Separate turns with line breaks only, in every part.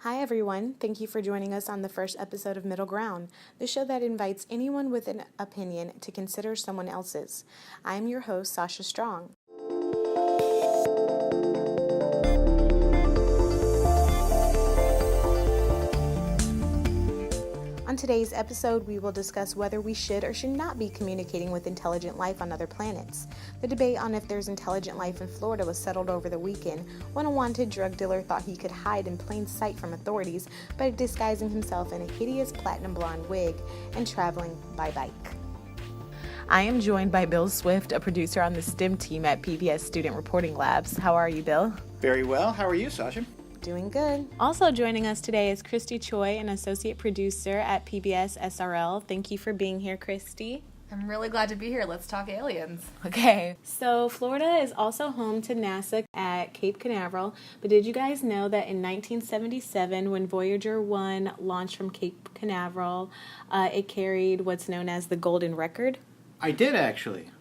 Hi everyone, thank you for joining us on the first episode of Middle Ground, the show that invites anyone with an opinion to consider someone else's. I am your host, Sasha Strong. On today's episode, we will discuss whether we should or should not be communicating with intelligent life on other planets. The debate on if there's intelligent life in Florida was settled over the weekend when a wanted drug dealer thought he could hide in plain sight from authorities by disguising himself in a hideous platinum blonde wig and traveling by bike. I am joined by Bill Swift, a producer on the STEM team at PBS Student Reporting Labs. How are you, Bill?
Very well. How are you, Sasha?
Doing good. Also joining us today is Christy Choi, an associate producer at PBS SRL. Thank you for being here, Christy.
I'm really glad to be here. Let's talk aliens.
Okay, so Florida is also home to NASA at Cape Canaveral, but did you guys know that in 1977, when Voyager 1 launched from Cape Canaveral, it carried what's known as the Golden Record?
I did, actually.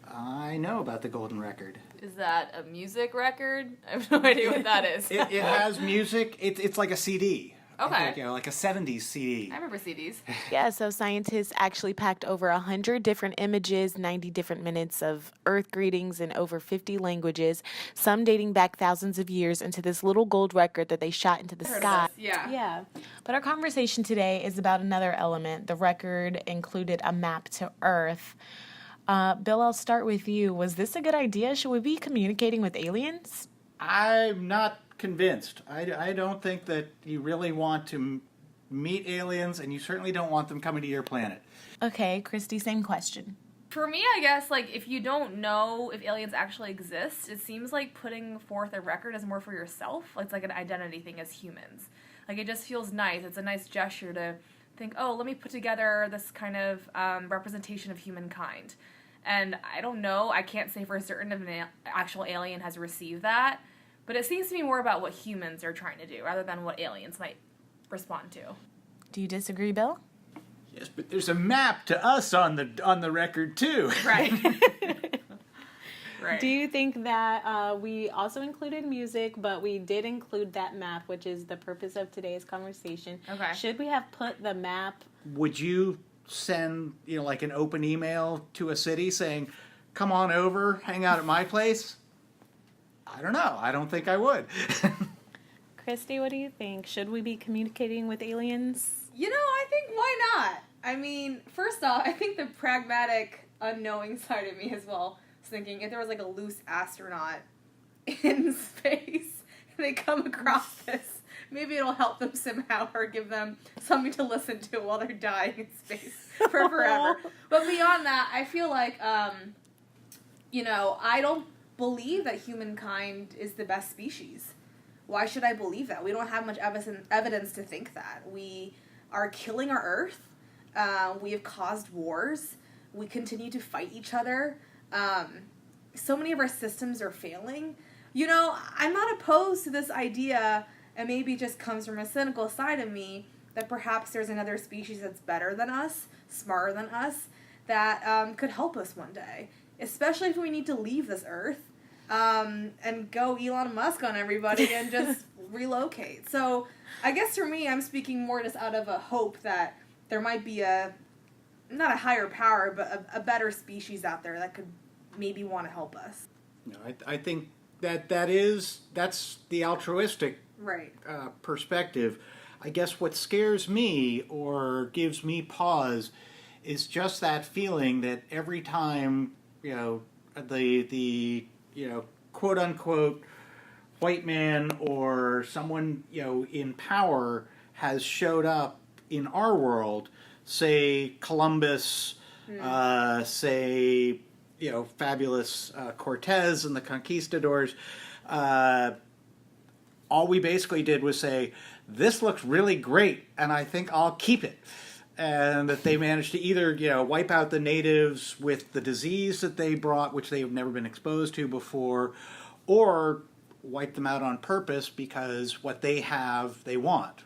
I know about the Golden Record.
Is that a music record? I have no idea what that is.
It has music. It's like a CD.
Okay.
Like a 70s CD.
I remember CDs.
Yeah, so scientists actually packed over 100 different images, 90 different minutes of Earth greetings in over 50 languages, some dating back thousands of years, into this little gold record that they shot into the sky.
Yeah.
But our conversation today is about another element. The record included a map to Earth. Bill, I'll start with you. Was this a good idea? Should we be communicating with aliens?
I'm not convinced. I don't think that you really want to meet aliens, and you certainly don't want them coming to your planet.
Okay, Christy, same question.
For me, I guess, if you don't know if aliens actually exist, it seems like putting forth a record is more for yourself. It's like an identity thing as humans. It just feels nice. It's a nice gesture to think, oh, let me put together this kind of representation of humankind. And I don't know, I can't say for certain if an actual alien has received that, but it seems to be more about what humans are trying to do rather than what aliens might respond to.
Do you disagree, Bill?
Yes, but there's a map to us on the record too.
Right. Right.
Do you think that we also included music, but we did include that map, which is the purpose of today's conversation?
Okay.
Should we have put the map?
Would you send an open email to a city saying, "Come on over, hang out at my place"? I don't know. I don't think I would.
Christy, what do you think? Should we be communicating with aliens?
I think why not? I mean, first off, I think the pragmatic, unknowing side of me as well is thinking if there was a loose astronaut in space and they come across this, maybe it'll help them somehow or give them something to listen to while they're dying in space for forever. But beyond that, I feel like, I don't believe that humankind is the best species. Why should I believe that? We don't have much evidence to think that. We are killing our Earth. We have caused wars. We continue to fight each other. So many of our systems are failing. I'm not opposed to this idea, and maybe it just comes from a cynical side of me, that perhaps there's another species that's better than us, smarter than us, that could help us one day. Especially if we need to leave this Earth and go Elon Musk on everybody and just relocate. So I guess for me, I'm speaking more just out of a hope that there might be not a higher power, but a better species out there that could maybe want to help us.
I think that's the altruistic
right
perspective. I guess what scares me or gives me pause is just that feeling that every time the quote unquote white man or someone in power has showed up in our world, say Columbus, say fabulous Cortez and the conquistadors, all we basically did was say, this looks really great and I think I'll keep it. And that they managed to either, wipe out the natives with the disease that they brought, which they have never been exposed to before, or wipe them out on purpose because what they have, they want.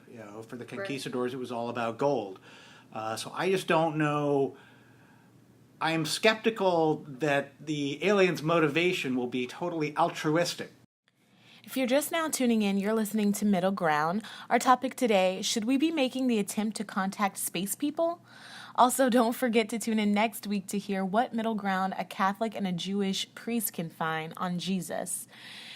For the conquistadors, it was all about gold. So I just don't know. I am skeptical that the aliens' motivation will be totally altruistic.
If you're just now tuning in, you're listening to Middle Ground. Our topic today, should we be making the attempt to contact space people? Also, don't forget to tune in next week to hear what middle ground a Catholic and a Jewish priest can find on Jesus.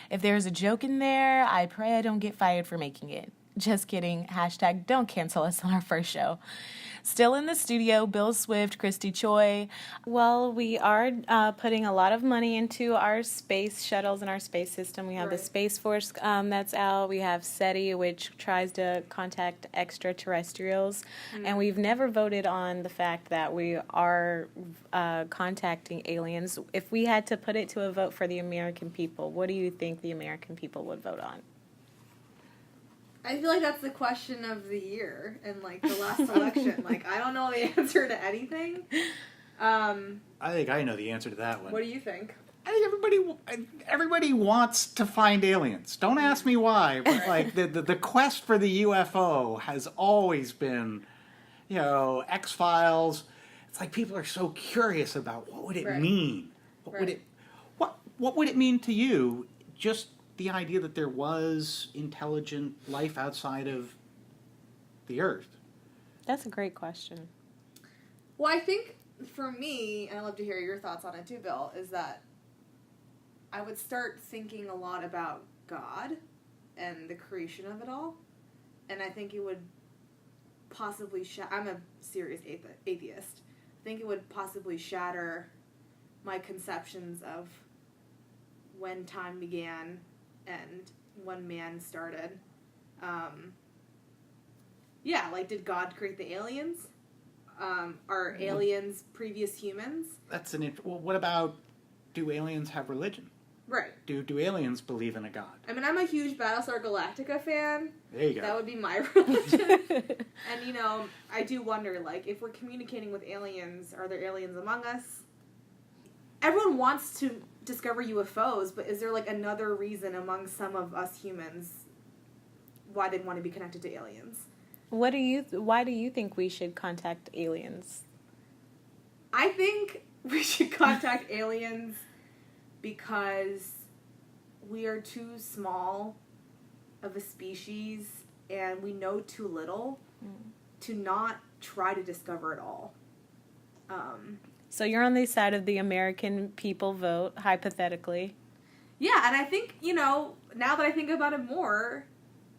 If there's a joke in there, I pray I don't get fired for making it. Just kidding. Hashtag don't cancel us on our first show. Still in the studio, Bill Swift, Christy Choi. Well, we are putting a lot of money into our space shuttles and our space system. We have the Space Force that's out. We have SETI, which tries to contact extraterrestrials. And we've never voted on the fact that we are contacting aliens. If we had to put it to a vote for the American people, what do you think the American people would vote on?
I feel like that's the question of the year and like the last election. Like, I don't know the answer to anything.
I think I know the answer to that one.
What do you think?
I think everybody wants to find aliens. Don't ask me why, but like the quest for the UFO has always been, X-Files. It's like people are so curious about what would it mean? What would it mean to you? Just the idea that there was intelligent life outside of the Earth?
That's a great question.
Well, I think for me, and I'd love to hear your thoughts on it too, Bill, is that I would start thinking a lot about God and the creation of it all. And I think it would possibly I'm a serious atheist. I think it would possibly shatter my conceptions of when time began and when man started. Did God create the aliens? Are aliens previous humans?
That's well, what about, do aliens have religion?
Right.
Do aliens believe in a god?
I mean, I'm a huge Battlestar Galactica fan.
There you go.
That would be my religion. And, I do wonder, like, if we're communicating with aliens, are there aliens among us? Everyone wants to discover UFOs, but is there, like, another reason among some of us humans why they'd want to be connected to aliens?
Why do you think we should contact aliens?
I think we should contact aliens because we are too small of a species and we know too little to not try to discover it all.
So you're on the side of the American people vote, hypothetically.
Yeah, and I think, now that I think about it more,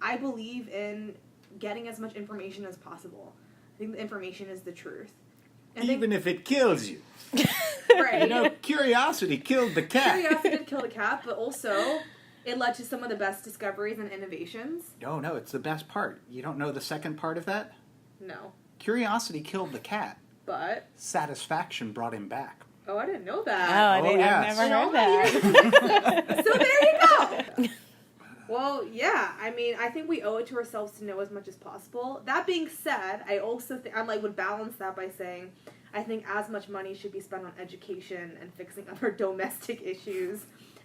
I believe in getting as much information as possible. I think the information is the truth. And
even if it kills you.
Right.
Curiosity killed the cat.
Curiosity did kill the cat, but also it led to some of the best discoveries and innovations.
No, it's the best part. You don't know the second part of that?
No.
Curiosity killed the cat.
But
satisfaction brought him back.
Oh, I didn't know that.
I've never heard that.
So there you go. Well, yeah. I mean, I think we owe it to ourselves to know as much as possible. That being said, I also think would balance that by saying I think as much money should be spent on education and fixing other domestic issues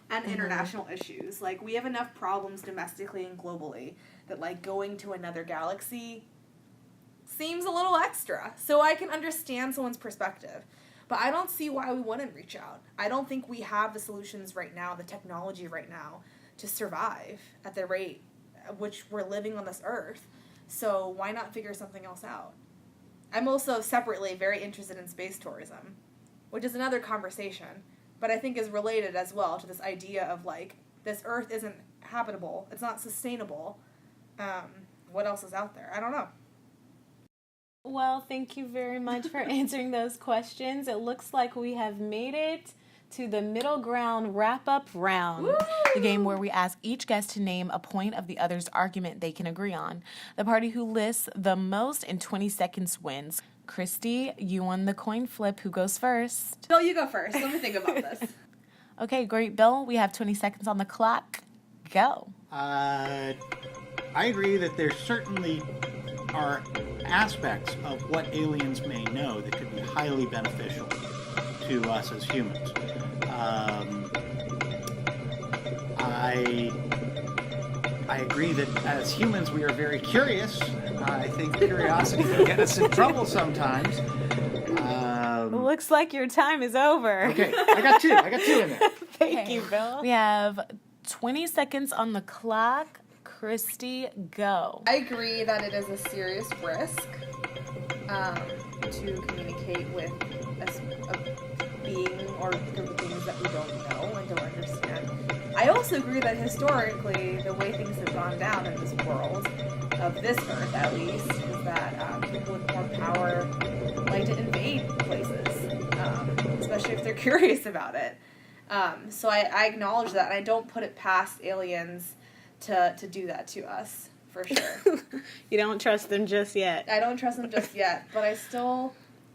and international issues. Like, we have enough problems domestically and globally that, like, going to another galaxy seems a little extra. So I can understand someone's perspective. But I don't see why we wouldn't reach out. I don't think we have the solutions right now, the technology right now, to survive at the rate at which we're living on this earth. So why not figure something else out? I'm also separately very interested in space tourism, which is another conversation, but I think is related as well to this idea of, like, this earth isn't habitable, it's not sustainable. What else is out there? I don't know.
Well, thank you very much for answering those questions. It looks like we have made it to the middle ground wrap-up round,
Woo!
The game where we ask each guest to name a point of the other's argument they can agree on. The party who lists the most in 20 seconds wins. Christy, you won the coin flip. Who goes first?
Bill, you go first. Let me think about this.
Okay, great, Bill. We have 20 seconds on the clock. Go.
I agree that there certainly are aspects of what aliens may know that could be highly beneficial to us as humans. I agree that as humans we are very curious. I think curiosity can get us in trouble sometimes.
Looks like your time is over.
Okay, I got two in there.
Thank you, Bill. We have 20 seconds on the clock. Christy, go.
I agree that it is a serious risk to communicate with a being or group of beings that we don't know and don't understand. I also agree that historically, the way things have gone down in this world, of this earth at least, is that people with more power like to invade places, especially if they're curious about it. So I acknowledge that, and I don't put it past aliens to do that to us, for sure.
You don't trust them just yet.
I don't trust them just yet, but I still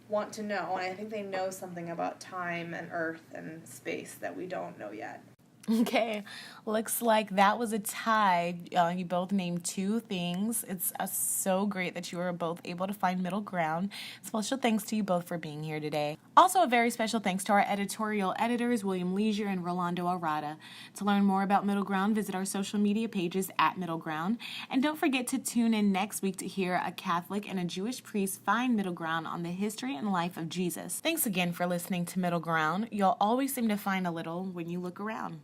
want to know, and I think they know something about time and earth and space that we don't know yet.
Okay, looks like that was a tie. You both named 2 things. It's so great that you were both able to find middle ground. Special thanks to you both for being here today. Also, a very special thanks to our editorial editors, William Leisure and Rolando Arada. To learn more about Middle Ground, visit our social media pages at Middle Ground. And don't forget to tune in next week to hear a Catholic and a Jewish priest find middle ground on the history and life of Jesus. Thanks again for listening to Middle Ground. You'll always seem to find a little when you look around.